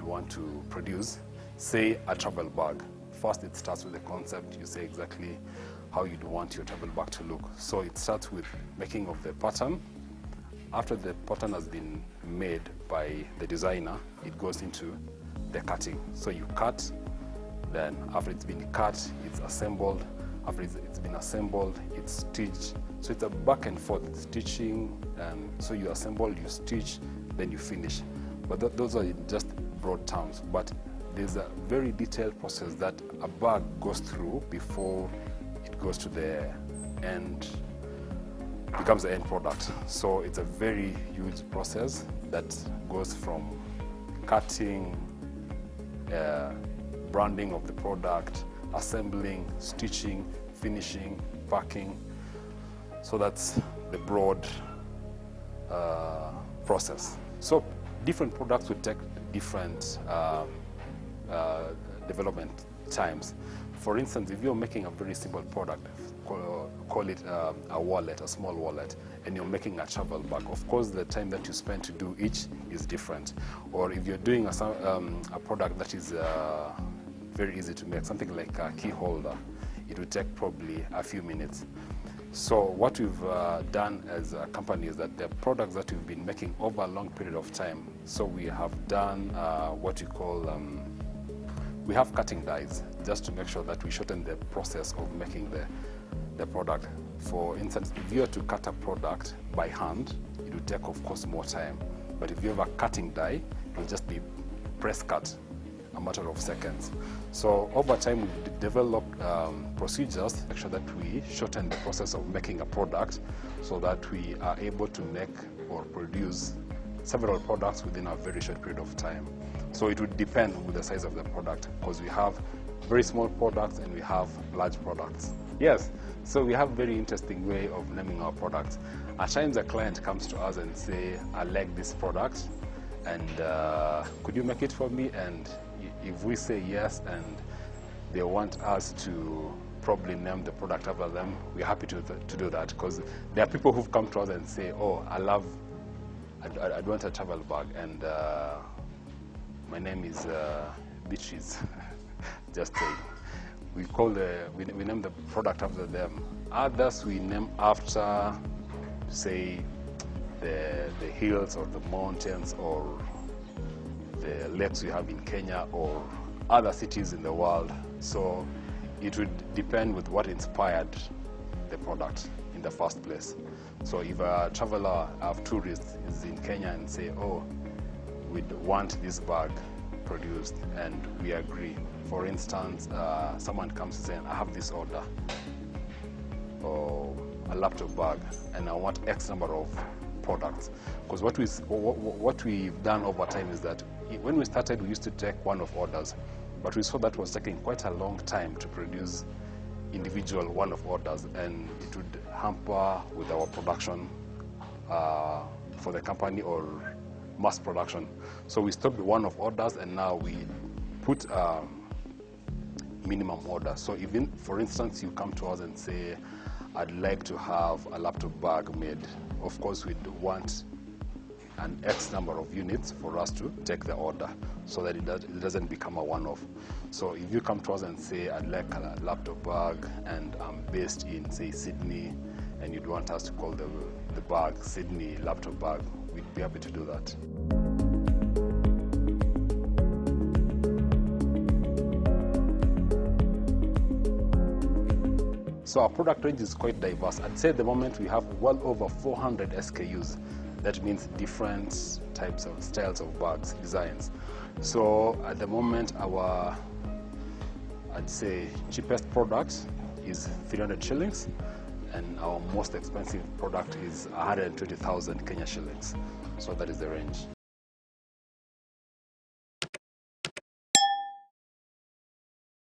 want to produce, say a travel bag. First it starts with the concept. You say exactly how you'd want your travel bag to look. So it starts with making of the pattern. After the pattern has been made by the designer, it goes into the cutting. So you cut, then after it's been cut, it's assembled. After it's been assembled, it's stitched. So it's a back and forth stitching, and so you assemble, you stitch, then you finish. But those are just broad terms. But there's a very detailed process that a bag goes through before it goes to the end, becomes the end product. So it's a very huge process that goes from cutting, branding of the product, assembling, stitching, finishing, packing. So that's the broad process. So different products will take different development times. For instance, if you're making a very simple product, call it a wallet, a small wallet, and you're making a travel bag, of course the time that you spend to do each is different. Or if you're doing a product that is very easy to make, something like a key holder, it will take probably a few minutes. So what we've done as a company is that the products that we've been making over a long period of time, so we have done what we call, we have cutting dies, just to make sure that we shorten the process of making the product. For instance, if you were to cut a product by hand, it will take, of course, more time. But if you have a cutting die, it will just be press cut, a matter of seconds. So over time, we've developed procedures to make sure that we shorten the process of making a product so that we are able to make or produce several products within a very short period of time. So it would depend on the size of the product, because we have very small products and we have large products. Yes, so we have a very interesting way of naming our products. At times a client comes to us and say, I like this product, and could you make it for me? And if we say yes, and they want us to probably name the product after them, we're happy to do that, because there are people who've come to us and say, oh, I'd want a travel bag, and my name is Beaches. Just say, we name the product after them. Others we name after, say, the hills or the mountains or the lakes we have in Kenya or other cities in the world. So it would depend with what inspired the product in the first place. So if a traveler, a tourist is in Kenya and say, oh, we'd want this bag produced, and we agree. For instance, someone comes saying, I have this order, or a laptop bag, and I want X number of products. Because what we've done over time is that when we started, we used to take one-off orders, but we saw that was taking quite a long time to produce individual one-off orders, and it would hamper with our production for the company or mass production. So we stopped the one-off orders, and now we put minimum order. So even, for instance, you come to us and say, I'd like to have a laptop bag made. Of course, we'd want an X number of units for us to take the order so that it doesn't become a one-off. So if you come to us and say, I'd like a laptop bag and I'm based in, say, Sydney, and you'd want us to call the bag Sydney laptop bag, we'd be happy to do that. So our product range is quite diverse. I'd say at the moment we have well over 400 SKUs. That means different types of styles of bags, designs. So at the moment, our, I'd say, cheapest product is 300 shillings, and our most expensive product is 120,000 Kenya shillings. So that is the range.